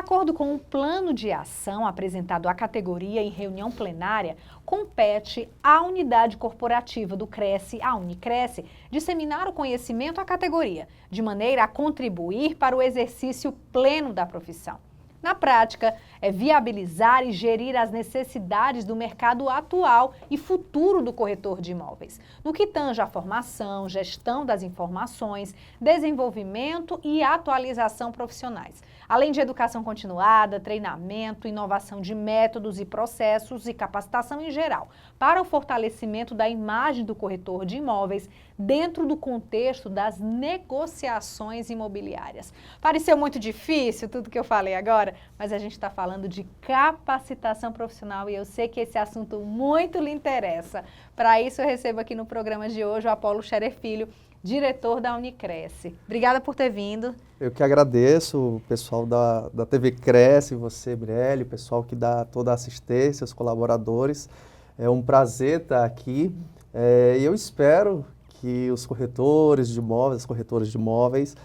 acordo com o plano de ação apresentado à categoria em reunião plenária, compete à unidade corporativa do Cresce, a Unicresce, disseminar o conhecimento à categoria, de maneira a contribuir para o exercício pleno da profissão. Na prática, é viabilizar e gerir as necessidades do mercado atual e futuro do corretor de imóveis, no que tange à formação, gestão das informações, desenvolvimento e atualização profissionais, além de educação continuada, treinamento, inovação de métodos e processos e capacitação em geral, para o fortalecimento da imagem do corretor de imóveis dentro do contexto das negociações imobiliárias. Pareceu muito difícil tudo que eu falei agora, mas a gente está falando de capacitação profissional e eu sei que esse assunto muito lhe interessa. Para isso eu recebo aqui no programa de hoje o Apolo Scherer Filho, diretor da Unicresce. Obrigada por ter vindo. Eu que agradeço o pessoal da TV Cresce, você, Mirelle, o pessoal que dá toda a assistência, os colaboradores. É um prazer estar aqui e eu espero que os corretores de imóveis, as corretoras de imóveis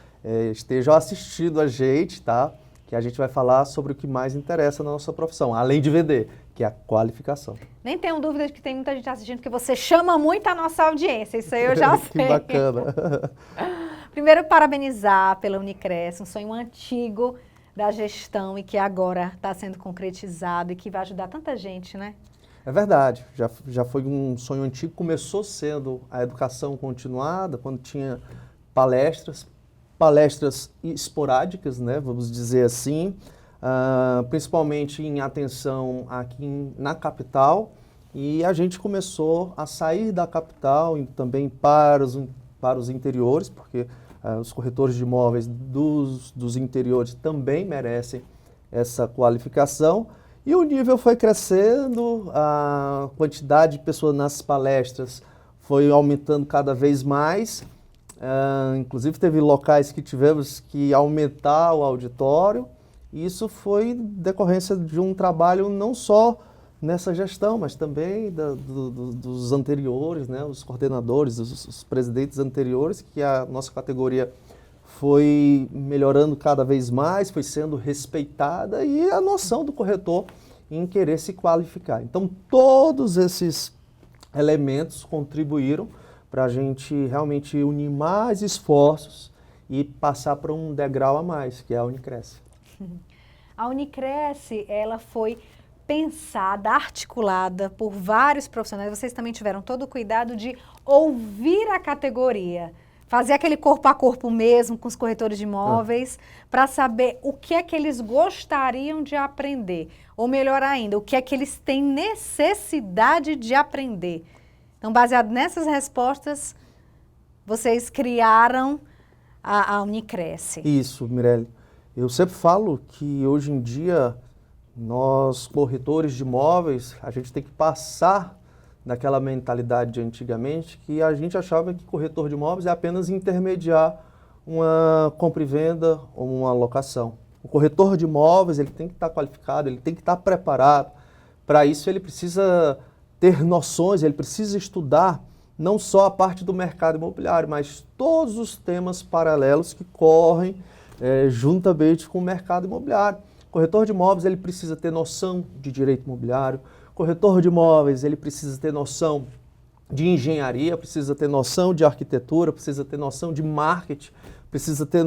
estejam assistindo a gente, tá? Que a gente vai falar sobre o que mais interessa na nossa profissão, além de vender, que é a qualificação. Nem tenho dúvida de que tem muita gente assistindo, porque você chama muito a nossa audiência, isso aí eu já sei. Que bacana. Primeiro, parabenizar pela Unicresce, um sonho antigo da gestão e que agora está sendo concretizado e que vai ajudar tanta gente, né? É verdade, já foi um sonho antigo, começou sendo a educação continuada, quando tinha palestras esporádicas, né, vamos dizer assim, principalmente em atenção aqui na capital, e a gente começou a sair da capital e também para os interiores, porque os corretores de imóveis dos interiores também merecem essa qualificação, e o nível foi crescendo, a quantidade de pessoas nas palestras foi aumentando cada vez mais. Inclusive teve locais que tivemos que aumentar o auditório, e isso foi decorrência de um trabalho não só nessa gestão, mas também dos anteriores, né, os coordenadores, os presidentes anteriores, que a nossa categoria foi melhorando cada vez mais, foi sendo respeitada, e a noção do corretor em querer se qualificar. Então todos esses elementos contribuíram para a gente realmente unir mais esforços e passar para um degrau a mais, que é a Unicresce. A Unicresce, ela foi pensada, articulada por vários profissionais. Vocês também tiveram todo o cuidado de ouvir a categoria, fazer aquele corpo a corpo mesmo com os corretores de imóveis, para saber o que é que eles gostariam de aprender, ou melhor ainda, o que é que eles têm necessidade de aprender. Então, baseado nessas respostas, vocês criaram a Unicresce. Isso, Mirelle. Eu sempre falo que hoje em dia, nós corretores de imóveis, a gente tem que passar daquela mentalidade de antigamente, que a gente achava que corretor de imóveis é apenas intermediar uma compra e venda ou uma locação. O corretor de imóveis, ele tem que estar qualificado, ele tem que estar preparado. Para isso, ele precisa ter noções, ele precisa estudar não só a parte do mercado imobiliário, mas todos os temas paralelos que correm juntamente com o mercado imobiliário. O corretor de imóveis, ele precisa ter noção de direito imobiliário. O corretor de imóveis, ele precisa ter noção de engenharia, precisa ter noção de arquitetura, precisa ter noção de marketing, precisa ter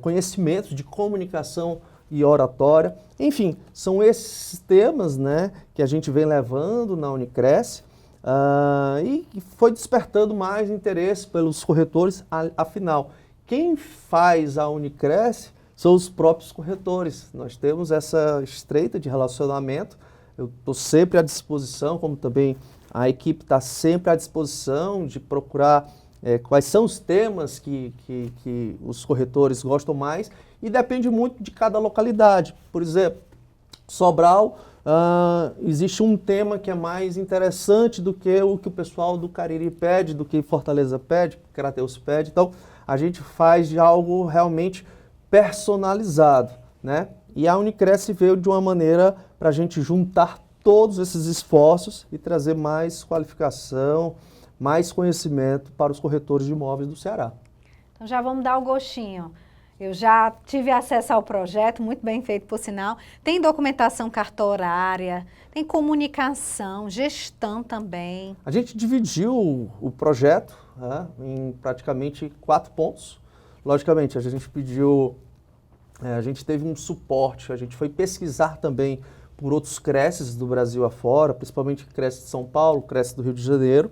conhecimentos de comunicação e oratória. Enfim, são esses temas, né, que a gente vem levando na Unicresce e foi despertando mais interesse pelos corretores. Afinal, quem faz a Unicresce são os próprios corretores. Nós temos essa estreita de relacionamento. Eu estou sempre à disposição, como também a equipe está sempre à disposição de procurar quais são os temas que os corretores gostam mais, e depende muito de cada localidade. Por exemplo, Sobral, existe um tema que é mais interessante do que o pessoal do Cariri pede, do que Fortaleza pede, Crateus pede. Então, a gente faz de algo realmente personalizado, né? E a Unicresce veio de uma maneira para a gente juntar todos esses esforços e trazer mais qualificação, mais conhecimento para os corretores de imóveis do Ceará. Então já vamos dar o gostinho. Eu já tive acesso ao projeto, muito bem feito por sinal. Tem documentação cartorária, tem comunicação, gestão também. A gente dividiu o projeto, né, em praticamente 4 pontos. Logicamente, a gente pediu, a gente teve um suporte, a gente foi pesquisar também por outros CRECES do Brasil afora, principalmente CRECE de São Paulo, CRECE do Rio de Janeiro,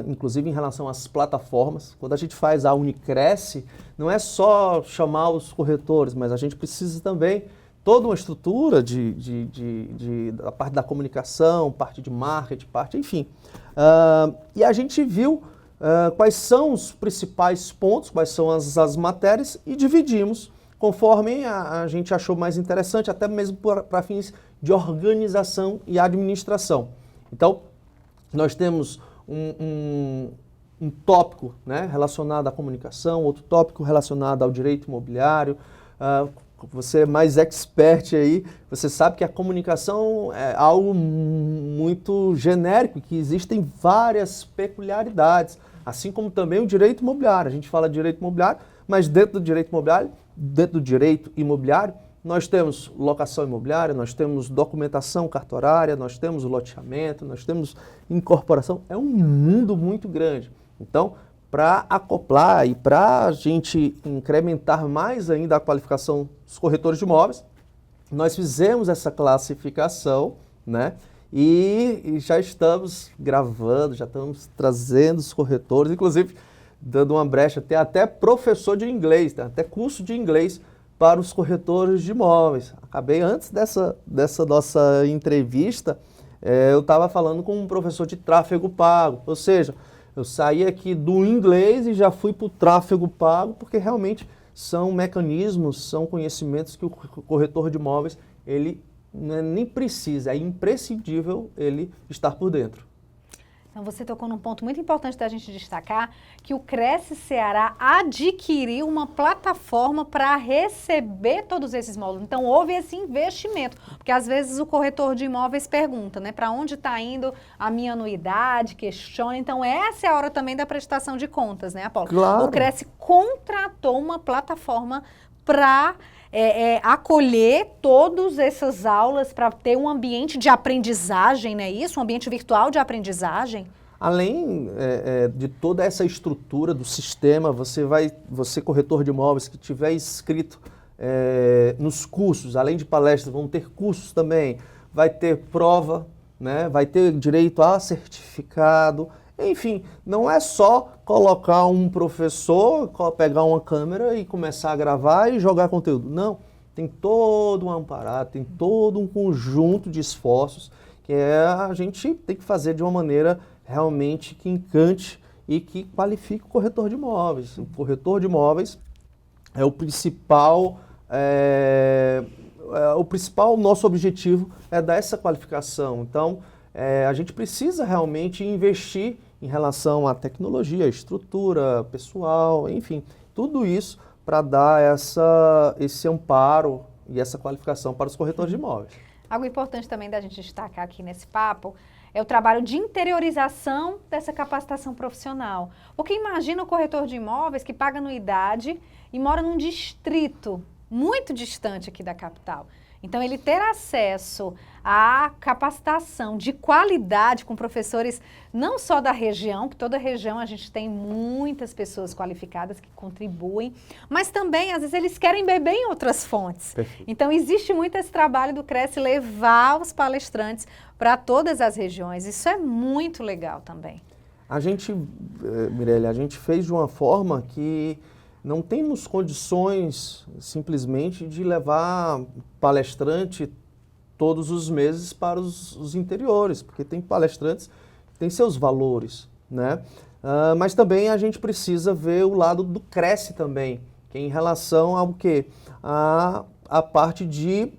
inclusive em relação às plataformas. Quando a gente faz a Unicresce, não é só chamar os corretores, mas a gente precisa também toda uma estrutura da parte da comunicação, parte de marketing, enfim. E a gente viu quais são os principais pontos, quais são as matérias e dividimos conforme a gente achou mais interessante, até mesmo para fins de organização e administração. Então, nós temos um tópico, né, relacionado à comunicação, outro tópico relacionado ao direito imobiliário. Você é mais expert aí, você sabe que a comunicação é algo muito genérico, que existem várias peculiaridades, assim como também o direito imobiliário. A gente fala de direito imobiliário, mas dentro do direito imobiliário, nós temos locação imobiliária, nós temos documentação cartorária, nós temos loteamento, nós temos incorporação. É um mundo muito grande. Então, para acoplar e para a gente incrementar mais ainda a qualificação dos corretores de imóveis, nós fizemos essa classificação, né? E já estamos gravando, já estamos trazendo os corretores, inclusive dando uma brecha, tem até professor de inglês, tem até curso de inglês para os corretores de imóveis. Acabei antes dessa nossa entrevista, eu estava falando com um professor de tráfego pago, ou seja, eu saí aqui do inglês e já fui para o tráfego pago, porque realmente são mecanismos, são conhecimentos que o corretor de imóveis, ele nem precisa, é imprescindível ele estar por dentro. Então, você tocou num ponto muito importante da gente destacar, que o Cresce Ceará adquiriu uma plataforma para receber todos esses módulos. Então, houve esse investimento, porque às vezes o corretor de imóveis pergunta, né, para onde está indo a minha anuidade, questiona. Então, essa é a hora também da prestação de contas, né, Apolo? Claro. O Cresce contratou uma plataforma para acolher todas essas aulas, para ter um ambiente de aprendizagem, não é isso? Um ambiente virtual de aprendizagem. Além de toda essa estrutura do sistema, você corretor de imóveis que tiver inscrito nos cursos, além de palestras, vão ter cursos também, vai ter prova, né? Vai ter direito a certificado. Enfim, não é só colocar um professor, pegar uma câmera e começar a gravar e jogar conteúdo. Não, tem todo um aparato, tem todo um conjunto de esforços que a gente tem que fazer de uma maneira realmente que encante e que qualifique o corretor de imóveis. O corretor de imóveis é o principal, nosso objetivo é dar essa qualificação. Então, a gente precisa realmente investir em relação à tecnologia, estrutura, pessoal, enfim, tudo isso para dar esse amparo e essa qualificação para os corretores de imóveis. Algo importante também da gente destacar aqui nesse papo é o trabalho de interiorização dessa capacitação profissional. Porque imagina o corretor de imóveis que paga anuidade e mora num distrito muito distante aqui da capital. Então, ele ter acesso à capacitação de qualidade com professores não só da região, que toda região a gente tem muitas pessoas qualificadas que contribuem, mas também, às vezes, eles querem beber em outras fontes. Perfeito. Então, existe muito esse trabalho do Cresce levar os palestrantes para todas as regiões. Isso é muito legal também. A gente, Mirelle, a gente fez de uma forma que não temos condições simplesmente de levar palestrante todos os meses para os interiores, porque tem palestrantes que têm seus valores, né? Mas também a gente precisa ver o lado do Cresce também, que é em relação ao quê? A parte de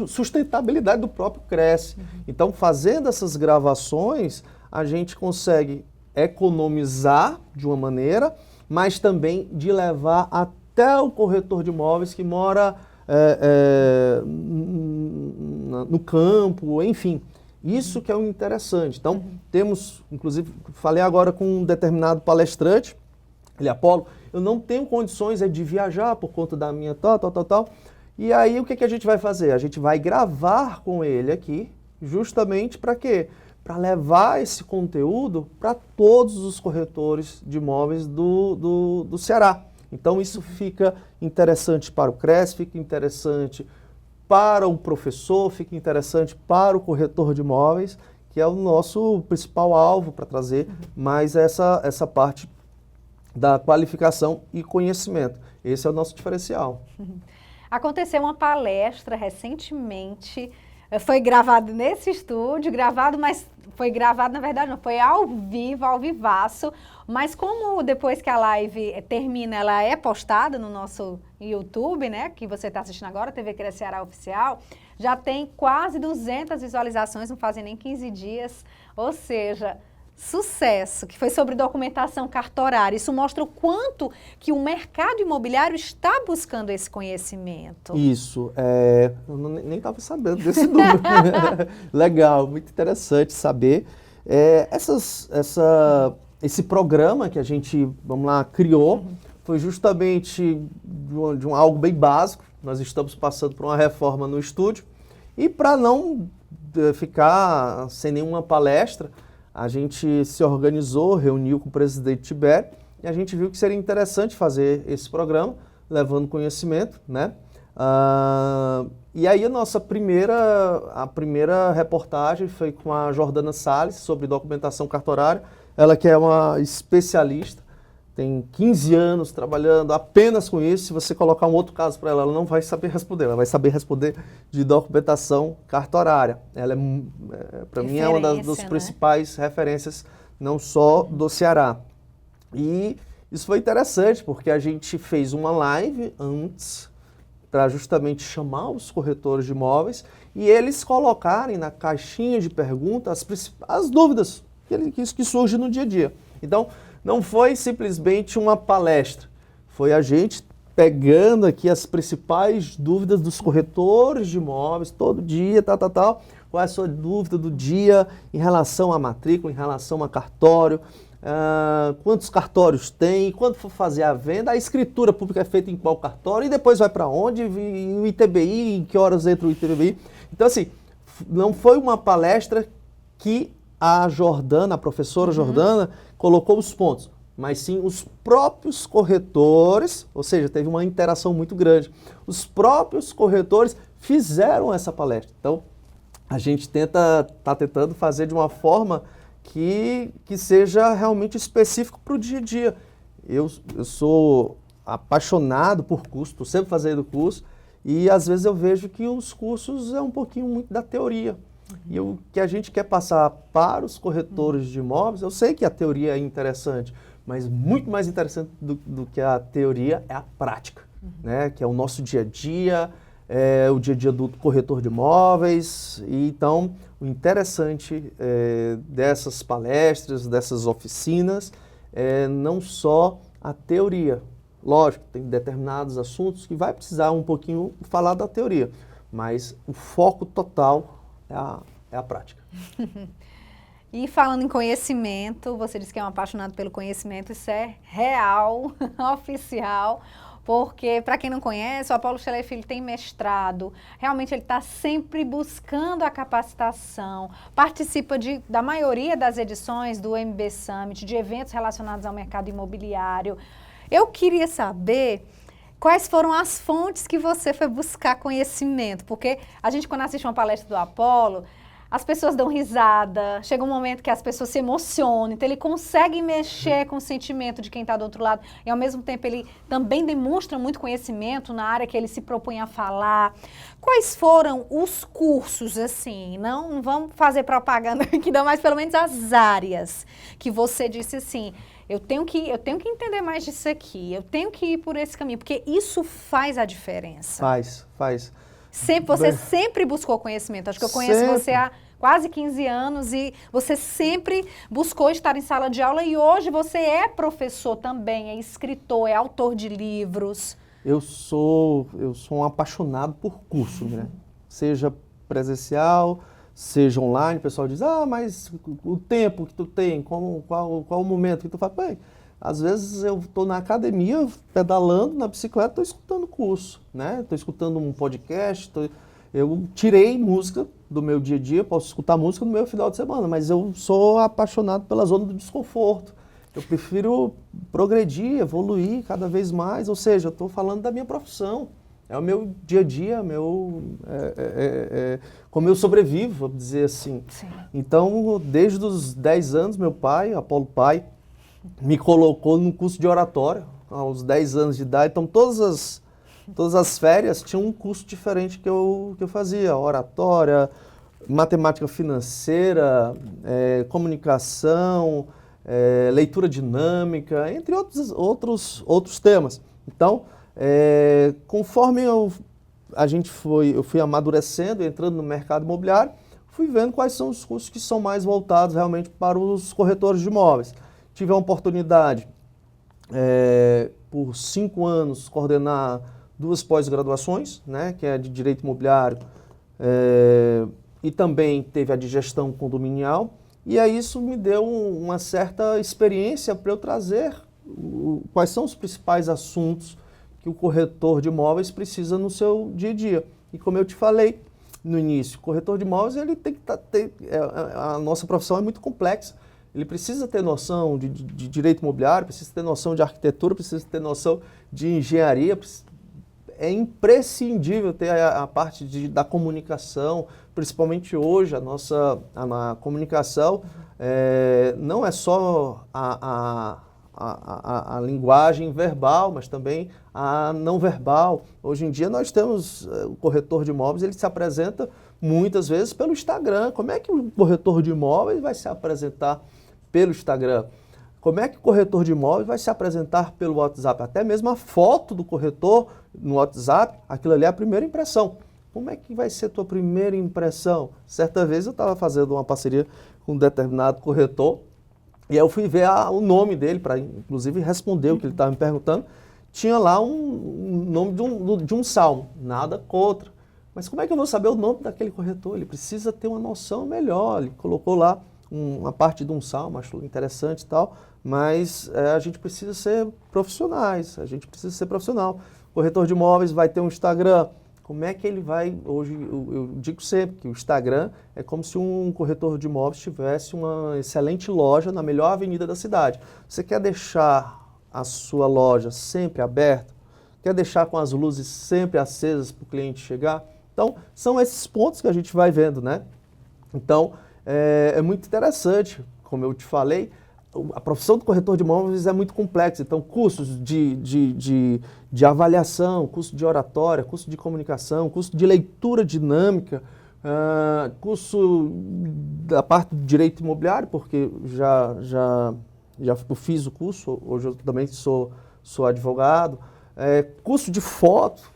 sustentabilidade do próprio Cresce. Então, fazendo essas gravações, a gente consegue economizar de uma maneira, mas também de levar até o corretor de imóveis que mora no campo, enfim. Isso que é o interessante. Então, temos, inclusive, falei agora com um determinado palestrante, ele, Apolo, eu não tenho condições de viajar por conta da minha tal. E aí, o que a gente vai fazer? A gente vai gravar com ele aqui, justamente para quê? Para levar esse conteúdo para todos os corretores de imóveis do Ceará. Então, isso fica interessante para o CRESS, fica interessante para o professor, fica interessante para o corretor de imóveis, que é o nosso principal alvo para trazer mais essa parte da qualificação e conhecimento. Esse é o nosso diferencial. Aconteceu uma palestra recentemente, foi gravado nesse estúdio, mas foi gravado, na verdade, não, foi ao vivo, ao vivaço, mas como depois que a live termina, ela é postada no nosso YouTube, né, que você está assistindo agora, TV CRESS Ceará Oficial, já tem quase 200 visualizações, não fazem nem 15 dias, ou seja, sucesso, que foi sobre documentação cartorária. Isso mostra o quanto que o mercado imobiliário está buscando esse conhecimento. Isso, eu nem estava sabendo desse número. Legal, muito interessante saber. Esse programa que a gente, vamos lá, criou, foi justamente de algo bem básico. Nós estamos passando por uma reforma no estúdio e para não ficar sem nenhuma palestra, a gente se organizou, reuniu com o presidente Tibério e a gente viu que seria interessante fazer esse programa, levando conhecimento, né? E aí a primeira reportagem foi com a Jordana Salles sobre documentação cartorária. Ela que é uma especialista, tem 15 anos trabalhando apenas com isso. Se você colocar um outro caso para ela, ela não vai saber responder. Ela vai saber responder de documentação cartorária. Ela para mim, é uma das principais referências, não só do Ceará. E isso foi interessante, porque a gente fez uma live antes, para justamente chamar os corretores de imóveis e eles colocarem na caixinha de perguntas as dúvidas que surgem no dia a dia. Então, não foi simplesmente uma palestra, foi a gente pegando aqui as principais dúvidas dos corretores de imóveis, todo dia, qual é a sua dúvida do dia em relação à matrícula, em relação a cartório, quantos cartórios tem, quando for fazer a venda, a escritura pública é feita em qual cartório e depois vai para onde, e o ITBI, em que horas entra o ITBI. Então, assim, não foi uma palestra que a Jordana, a professora Jordana, colocou os pontos, mas sim os próprios corretores, ou seja, teve uma interação muito grande. Os próprios corretores fizeram essa palestra. Então, a gente está tentando fazer de uma forma que seja realmente específico para o dia a dia. Eu sou apaixonado por curso, estou sempre fazendo curso, e às vezes eu vejo que os cursos é um pouquinho muito da teoria. E o que a gente quer passar para os corretores de imóveis, eu sei que a teoria é interessante, mas muito mais interessante do que a teoria é a prática, né? Que é o nosso dia a dia, o dia a dia do corretor de imóveis. E então, o interessante dessas palestras, dessas oficinas, é não só a teoria. Lógico, tem determinados assuntos que vai precisar um pouquinho falar da teoria, mas o foco total é a prática. E falando em conhecimento, você disse que é um apaixonado pelo conhecimento, isso é real, oficial, porque, para quem não conhece, o Apolo Scheller Filho tem mestrado, realmente ele está sempre buscando a capacitação, participa da maioria das edições do MB Summit, de eventos relacionados ao mercado imobiliário. Eu queria saber quais foram as fontes que você foi buscar conhecimento, porque a gente, quando assiste uma palestra do Apolo, as pessoas dão risada, chega um momento que as pessoas se emocionam, então ele consegue mexer com o sentimento de quem está do outro lado e ao mesmo tempo ele também demonstra muito conhecimento na área que ele se propõe a falar. Quais foram os cursos, assim, não vamos fazer propaganda aqui, não, mas pelo menos as áreas que você disse assim, eu tenho que entender mais disso aqui, eu tenho que ir por esse caminho, porque isso faz a diferença. Faz. Você sempre buscou conhecimento. Acho que eu conheço você há quase 15 anos e você sempre buscou estar em sala de aula e hoje você é professor também, é escritor, é autor de livros. Eu sou um apaixonado por curso, né? Seja presencial, seja online. O pessoal diz, mas o tempo que tu tem, qual o momento que tu faz? Bem, Às vezes eu estou na academia, pedalando na bicicleta, estou escutando curso, né? Estou escutando um podcast, eu tirei música do meu dia a dia, posso escutar música no meu final de semana, mas eu sou apaixonado pela zona do desconforto. Eu prefiro progredir, evoluir cada vez mais, ou seja, eu estou falando da minha profissão. É o meu dia a dia, como eu sobrevivo, vamos dizer assim. Sim. Então, desde os 10 anos, meu pai, Apolo Pai, me colocou no curso de oratória, aos 10 anos de idade. Então, todas as férias tinha um curso diferente que eu fazia. Oratória, matemática financeira, comunicação, leitura dinâmica, entre outros temas. Então, conforme eu fui amadurecendo, entrando no mercado imobiliário, fui vendo quais são os cursos que são mais voltados realmente para os corretores de imóveis. Tive a oportunidade, por 5 anos, coordenar 2 pós-graduações, né, que é de Direito Imobiliário, e também teve a de Gestão Condominial. E aí isso me deu uma certa experiência para eu trazer quais são os principais assuntos que o corretor de imóveis precisa no seu dia a dia. E como eu te falei no início, o corretor de imóveis, ele tem que a nossa profissão é muito complexa. Ele precisa ter noção de direito imobiliário, precisa ter noção de arquitetura, precisa ter noção de engenharia. É imprescindível ter a parte da comunicação, principalmente hoje, a comunicação não é só a linguagem verbal, mas também a não verbal. Hoje em dia nós temos o corretor de imóveis, ele se apresenta muitas vezes pelo Instagram. Como é que o corretor de imóveis vai se apresentar pelo Instagram? Como é que o corretor de imóveis vai se apresentar pelo WhatsApp? Até mesmo a foto do corretor no WhatsApp, aquilo ali é a primeira impressão. Como é que vai ser a tua primeira impressão? Certa vez eu estava fazendo uma parceria com um determinado corretor, e aí eu fui ver o nome dele, para inclusive responder o que ele estava me perguntando. Tinha lá um nome de um salmo, nada contra. Mas como é que eu vou saber o nome daquele corretor? Ele precisa ter uma noção melhor. Ele colocou lá uma parte de um salmo, achou interessante e tal, mas a gente precisa ser profissionais, a gente precisa ser profissional. O corretor de imóveis vai ter um Instagram. Como é que ele vai, hoje eu digo sempre que o Instagram é como se um corretor de imóveis tivesse uma excelente loja na melhor avenida da cidade. Você quer deixar a sua loja sempre aberta? Quer deixar com as luzes sempre acesas para o cliente chegar? Então, são esses pontos que a gente vai vendo, né? Então, é muito interessante, como eu te falei, a profissão do corretor de imóveis é muito complexa. Então, cursos de avaliação, curso de oratória, curso de comunicação, curso de leitura dinâmica, curso da parte do direito imobiliário, porque já eu fiz o curso, hoje eu também sou advogado, curso de foto.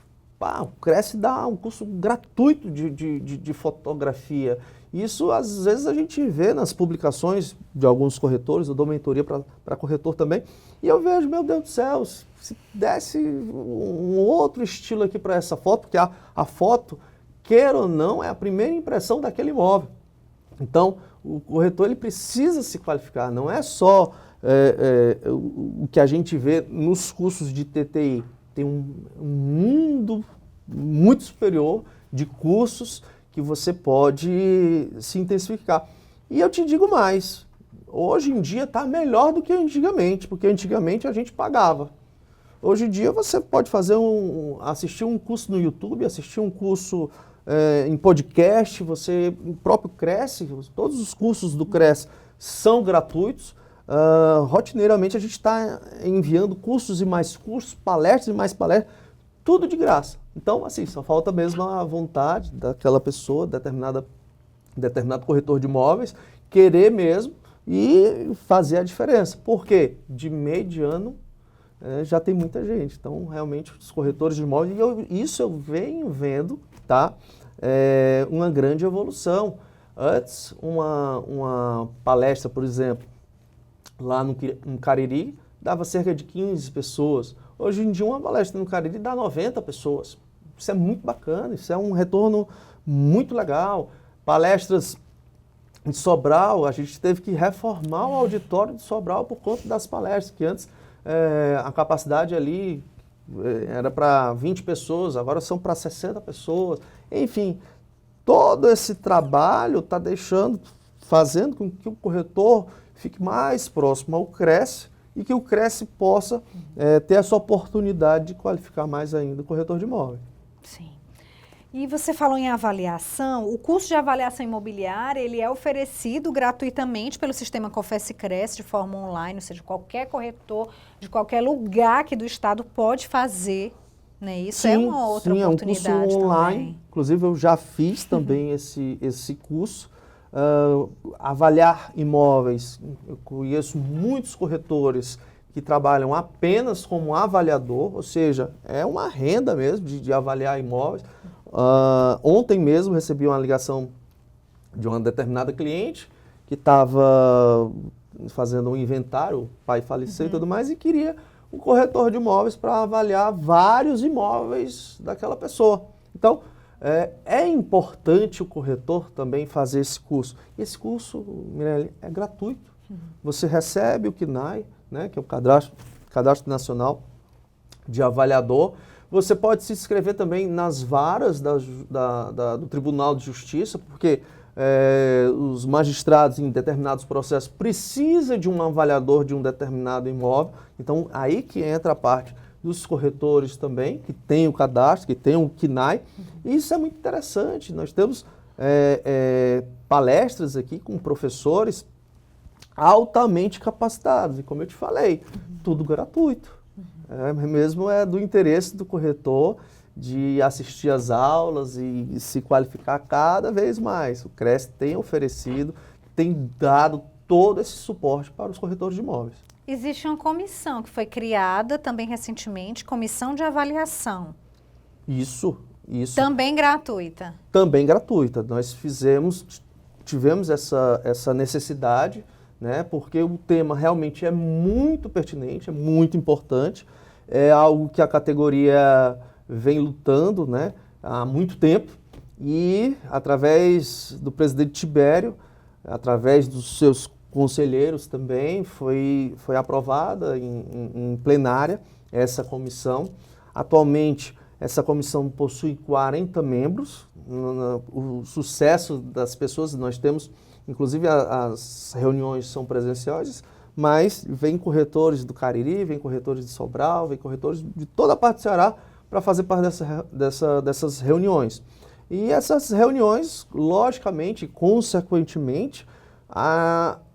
O Cresce dá um curso gratuito de fotografia. Isso, às vezes, a gente vê nas publicações de alguns corretores, eu dou mentoria para corretor também, e eu vejo, meu Deus do céu, se desse um outro estilo aqui para essa foto, porque a foto, queira ou não, é a primeira impressão daquele imóvel. Então, o corretor ele precisa se qualificar, não é só o que a gente vê nos cursos de TTI. Tem um mundo muito superior de cursos que você pode se intensificar. E eu te digo mais, hoje em dia está melhor do que antigamente, porque antigamente a gente pagava. Hoje em dia você pode assistir um curso no YouTube, assistir um curso em podcast, o próprio Cresce, todos os cursos do Cresce são gratuitos. Rotineiramente a gente está enviando cursos e mais cursos, palestras e mais palestras, tudo de graça. Então, assim, só falta mesmo a vontade daquela pessoa, determinado corretor de imóveis, querer mesmo e fazer a diferença. Por quê? De mediano já tem muita gente. Então, realmente, os corretores de imóveis, isso eu venho vendo, tá? Uma grande evolução. Antes, uma palestra, por exemplo, lá no Cariri, dava cerca de 15 pessoas. Hoje em dia, uma palestra no Cariri dá 90 pessoas. Isso é muito bacana, isso é um retorno muito legal. Palestras em Sobral, a gente teve que reformar o auditório de Sobral por conta das palestras, que antes a capacidade ali era para 20 pessoas, agora são para 60 pessoas. Enfim, todo esse trabalho está fazendo com que o corretor fique mais próximo ao Cresce e que o Cresce possa ter essa oportunidade de qualificar mais ainda o corretor de imóvel. Sim. E você falou em avaliação, o curso de avaliação imobiliária, ele é oferecido gratuitamente pelo sistema Confesse Cresce de forma online, ou seja, qualquer corretor de qualquer lugar aqui do estado pode fazer, né? Isso é uma outra oportunidade é um curso online, também. Inclusive eu já fiz também esse curso. Avaliar imóveis, eu conheço muitos corretores que trabalham apenas como avaliador, ou seja, é uma renda mesmo de avaliar imóveis. Ontem mesmo recebi uma ligação de uma determinada cliente que estava fazendo um inventário, o pai faleceu e tudo mais, e queria um corretor de imóveis para avaliar vários imóveis daquela pessoa. Então, é importante o corretor também fazer esse curso. E esse curso, Mirelle, é gratuito. Você recebe o CNAE, né, que é o Cadastro Nacional de Avaliador. Você pode se inscrever também nas varas do Tribunal de Justiça, porque os magistrados em determinados processos precisam de um avaliador de um determinado imóvel. Então, aí que entra a parte dos corretores também, que tem o cadastro, que tem o CNAE. E isso é muito interessante. Nós temos palestras aqui com professores altamente capacitados. E como eu te falei, tudo gratuito. Mesmo é do interesse do corretor de assistir às aulas e se qualificar cada vez mais. O Cresce tem oferecido, tem dado todo esse suporte para os corretores de imóveis. Existe uma comissão que foi criada também recentemente, comissão de avaliação. Isso. Também gratuita. Também gratuita. Nós tivemos essa necessidade, né, porque o tema realmente é muito pertinente, é muito importante, é algo que a categoria vem lutando, né, há muito tempo e através do presidente Tibério, através dos seus conselheiros também, foi aprovada em plenária essa comissão. Atualmente, essa comissão possui 40 membros. O sucesso das pessoas, nós temos, inclusive as reuniões são presenciais, mas vem corretores do Cariri, vem corretores de Sobral, vem corretores de toda a parte do Ceará para fazer parte dessas reuniões. E essas reuniões, logicamente, consequentemente,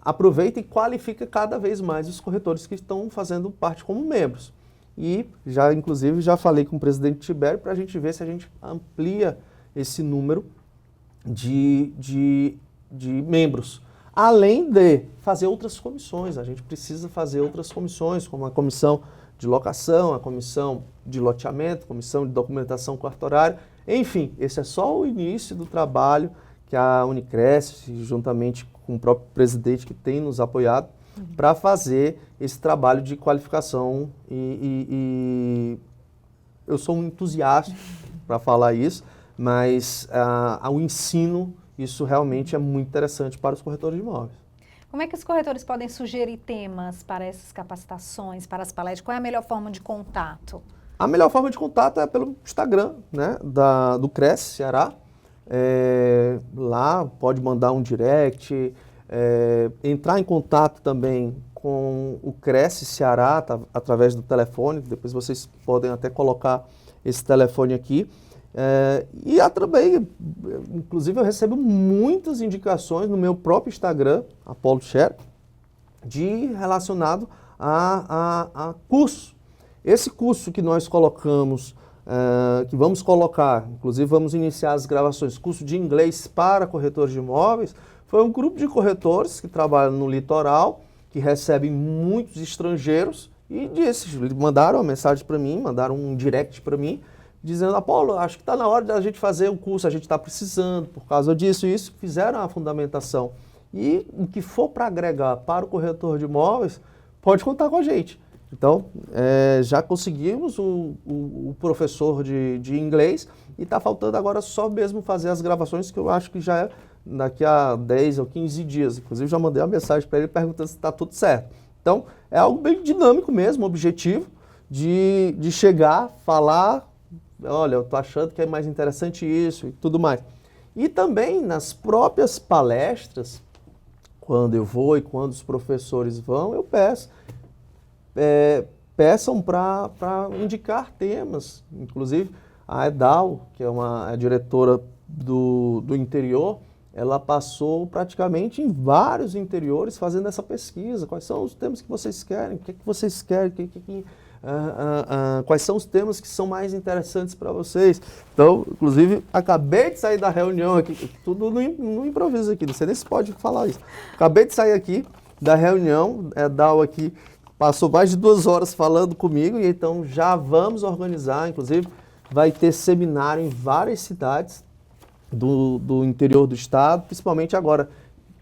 aproveita e qualifica cada vez mais os corretores que estão fazendo parte como membros. E inclusive, já falei com o presidente Tibério para a gente ver se a gente amplia esse número de membros. Além de fazer outras comissões, a gente precisa fazer outras comissões, como a comissão de locação, a comissão de loteamento, a comissão de documentação cartorária. Enfim, esse é só o início do trabalho que a Unicresce, juntamente com o próprio presidente que tem nos apoiado, para fazer esse trabalho de qualificação. E eu sou um entusiasta para falar isso, mas o ensino, isso realmente é muito interessante para os corretores de imóveis. Como é que os corretores podem sugerir temas para essas capacitações, para as palestras? Qual é a melhor forma de contato? A melhor forma de contato é pelo Instagram, né, do Cresce Ceará. Lá pode mandar um direct, entrar em contato também com o Cresce Ceará através do telefone. Depois vocês podem até colocar esse telefone aqui. E também, inclusive, eu recebo muitas indicações no meu próprio Instagram, Apollo Share, relacionado a curso. Esse curso que nós colocamos, que vamos colocar, inclusive vamos iniciar as gravações, curso de inglês para corretores de imóveis, foi um grupo de corretores que trabalham no litoral, que recebem muitos estrangeiros, e mandaram uma mensagem para mim, mandaram um direct para mim, dizendo: Apollo, acho que está na hora da gente fazer o curso, a gente está precisando, por causa disso e isso, fizeram a fundamentação. E o que for para agregar para o corretor de imóveis, pode contar com a gente. Então, já conseguimos o professor de inglês e está faltando agora só mesmo fazer as gravações, que eu acho que já é daqui a 10 ou 15 dias. Inclusive, já mandei uma mensagem para ele perguntando se está tudo certo. Então, é algo bem dinâmico mesmo, objetivo, de chegar, falar, olha, eu estou achando que é mais interessante isso e tudo mais. E também nas próprias palestras, quando eu vou e quando os professores vão, eu peçam para indicar temas. Inclusive, a Edal, que é a diretora do interior, ela passou praticamente em vários interiores fazendo essa pesquisa. Quais são os temas que vocês querem? O que vocês querem? Quais são os temas que são mais interessantes para vocês? Então, inclusive, acabei de sair da reunião aqui, tudo no improviso aqui, não sei nem se pode falar isso. Acabei de sair aqui da reunião, a Edal aqui passou mais de 2 horas falando comigo, e então já vamos organizar, inclusive, vai ter seminário em várias cidades do interior do estado, principalmente agora.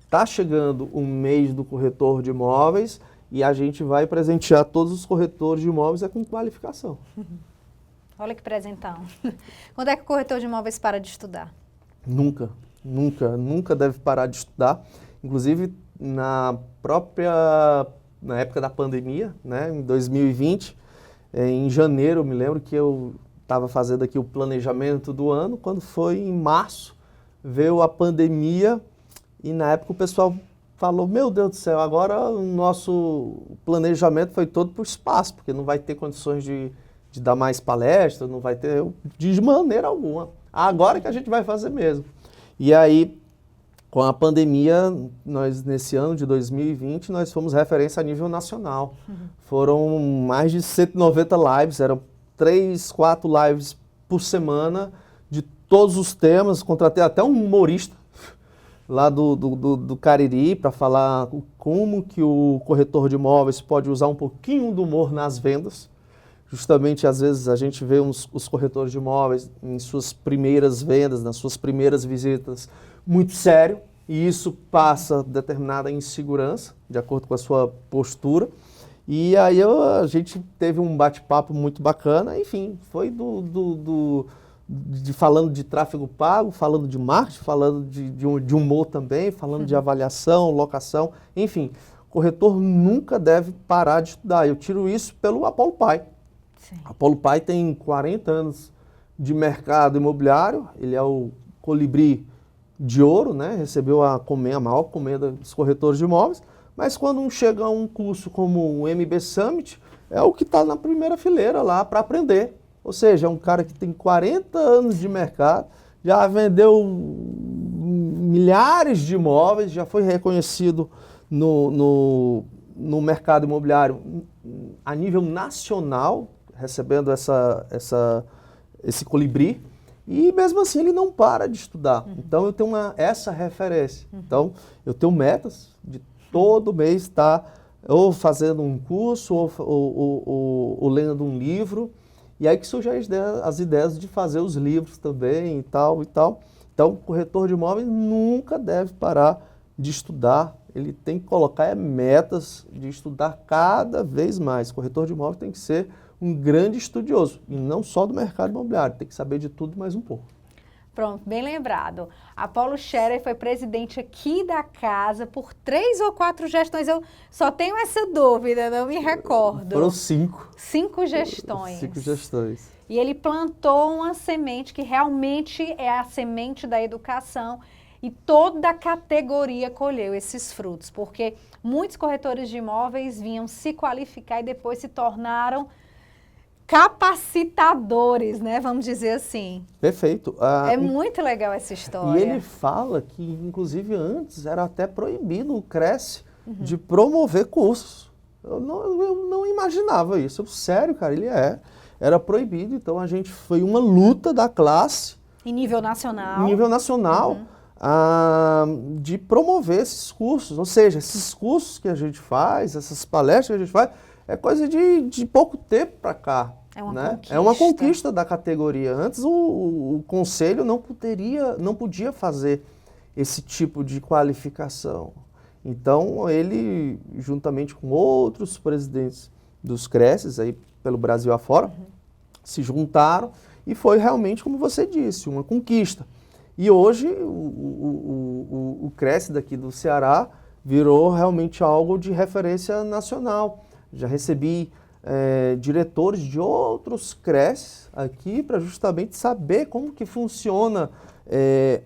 Está chegando o mês do corretor de imóveis e a gente vai presentear todos os corretores de imóveis com qualificação. Olha que presentão. Quando é que o corretor de imóveis para de estudar? Nunca, nunca, nunca deve parar de estudar. Inclusive, na época da pandemia, né, em 2020, em janeiro, eu me lembro que eu estava fazendo aqui o planejamento do ano, quando foi em março, veio a pandemia e na época o pessoal falou, meu Deus do céu, agora o nosso planejamento foi todo para o espaço, porque não vai ter condições de dar mais palestras, não vai ter de maneira alguma. Agora que a gente vai fazer mesmo. E aí, com a pandemia, nós nesse ano de 2020, nós fomos referência a nível nacional. Foram mais de 190 lives, eram 3, 4 lives por semana, de todos os temas. Contratei até um humorista lá do Cariri para falar como que o corretor de imóveis pode usar um pouquinho do humor nas vendas. Justamente, às vezes, a gente vê os corretores de imóveis em suas primeiras vendas, nas suas primeiras visitas, muito sério, e isso passa determinada insegurança, de acordo com a sua postura. E aí a gente teve um bate-papo muito bacana, enfim, foi falando de tráfego pago, falando de marketing, falando de humor também, falando de avaliação, locação, enfim, o corretor nunca deve parar de estudar. Eu tiro isso pelo Apolo Pai. Sim. Apolo Pai tem 40 anos de mercado imobiliário, ele é o colibri de ouro, né? Recebeu a maior comenda dos corretores de imóveis, mas quando chega a um curso como o MB Summit, é o que está na primeira fileira lá para aprender. Ou seja, é um cara que tem 40 anos de mercado, já vendeu milhares de imóveis, já foi reconhecido no mercado imobiliário a nível nacional, recebendo esse colibri, e mesmo assim ele não para de estudar. Então eu tenho essa referência. Então eu tenho metas de todo mês estar ou fazendo um curso ou lendo um livro. E aí que surgem as ideias de fazer os livros também e tal e tal. Então, o corretor de imóveis nunca deve parar de estudar. Ele tem que colocar metas de estudar cada vez mais. O corretor de imóveis tem que ser um grande estudioso. E não só do mercado imobiliário. Tem que saber de tudo mais um pouco. Pronto, bem lembrado. Apolo Scherer foi presidente aqui da casa por 3 ou 4 gestões. Eu só tenho essa dúvida, não me recordo. Foram 5. 5 gestões. 5 gestões. E ele plantou uma semente que realmente é a semente da educação, e toda a categoria colheu esses frutos, porque muitos corretores de imóveis vinham se qualificar e depois se tornaram capacitadores, né? Vamos dizer assim. Perfeito. É muito legal essa história. E ele fala que, inclusive, antes era até proibido o Cresce de promover cursos. Eu não imaginava isso. Sério, cara, era proibido. Então, foi uma luta da classe. Em nível nacional. Em nível nacional, de promover esses cursos. Ou seja, esses cursos que a gente faz, essas palestras que a gente faz, é coisa de pouco tempo para cá. É uma conquista. É uma conquista da categoria. Antes o conselho não podia fazer esse tipo de qualificação. Então ele, juntamente com outros presidentes dos CRECES, aí pelo Brasil afora, se juntaram e foi realmente, como você disse, uma conquista. E hoje o CRECE daqui do Ceará virou realmente algo de referência nacional. Já recebi diretores de outros CRES aqui para justamente saber como que funciona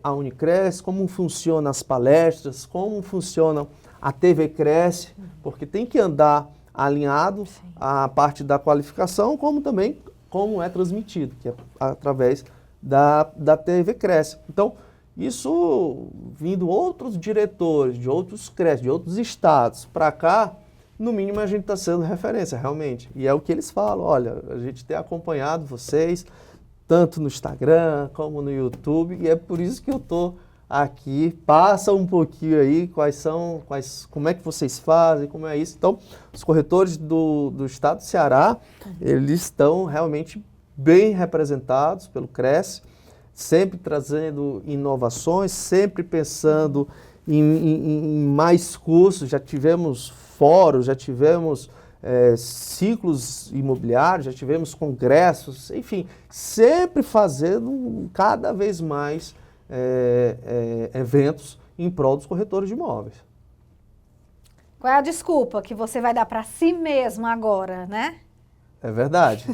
a Unicresce, como funcionam as palestras, como funciona a TV Cresce, porque tem que andar alinhado à parte da qualificação, como também como é transmitido, que é através da TV Cresce. Então, isso vindo outros diretores de outros CRES, de outros estados para cá, no mínimo a gente está sendo referência, realmente. E é o que eles falam, olha, a gente tem acompanhado vocês, tanto no Instagram como no YouTube, e é por isso que eu estou aqui. Passa um pouquinho aí como é que vocês fazem, como é isso. Então, os corretores do estado do Ceará, eles estão realmente bem representados pelo Cresce, sempre trazendo inovações, sempre pensando em mais cursos. Já tivemos fóruns, já tivemos ciclos imobiliários, já tivemos congressos, enfim, sempre fazendo cada vez mais eventos em prol dos corretores de imóveis. Qual é a desculpa que você vai dar para si mesmo agora, né? É verdade.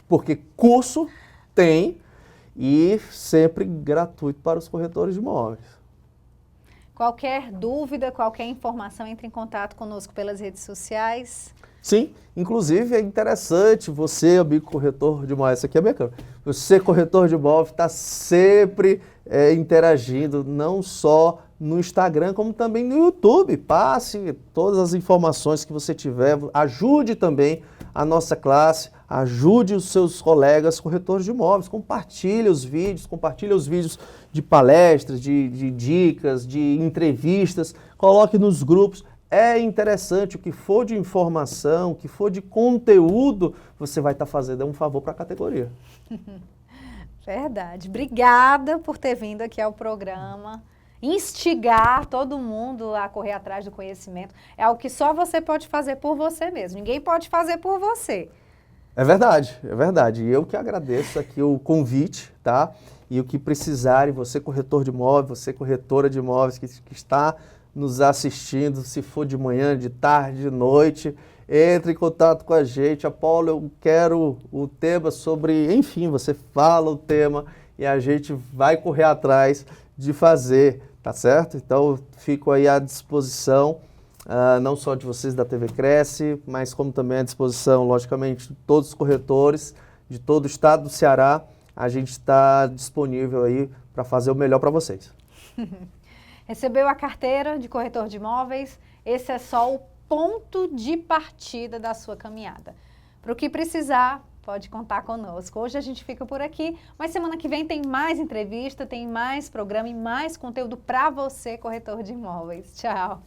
Porque curso tem e sempre gratuito para os corretores de imóveis. Qualquer dúvida, qualquer informação, entre em contato conosco pelas redes sociais. Sim, inclusive é interessante você, amigo corretor de imóveis, essa aqui é a minha câmera. Você, corretor de imóveis, está sempre interagindo, não só no Instagram, como também no YouTube. Passe todas as informações que você tiver, ajude também a nossa classe, ajude os seus colegas corretores de imóveis, compartilhe os vídeos de palestras, de dicas, de entrevistas, coloque nos grupos. É interessante, o que for de informação, o que for de conteúdo, você vai estar fazendo um favor para a categoria. Verdade. Obrigada por ter vindo aqui ao programa. Instigar todo mundo a correr atrás do conhecimento. É algo que só você pode fazer por você mesmo. Ninguém pode fazer por você. É verdade, é verdade. E eu que agradeço aqui o convite, tá? E o que precisarem, você corretor de imóveis, você corretora de imóveis que está nos assistindo, se for de manhã, de tarde, de noite, entre em contato com a gente. Apolo, eu quero o tema sobre... Enfim, você fala o tema e a gente vai correr atrás de fazer, tá certo? Então, fico aí à disposição, não só de vocês da TV Cresce, mas como também à disposição, logicamente, de todos os corretores de todo o estado do Ceará. A gente está disponível aí para fazer o melhor para vocês. Recebeu a carteira de corretor de imóveis? Esse é só o ponto de partida da sua caminhada. Para o que precisar, pode contar conosco. Hoje a gente fica por aqui, mas semana que vem tem mais entrevista, tem mais programa e mais conteúdo para você, corretor de imóveis. Tchau!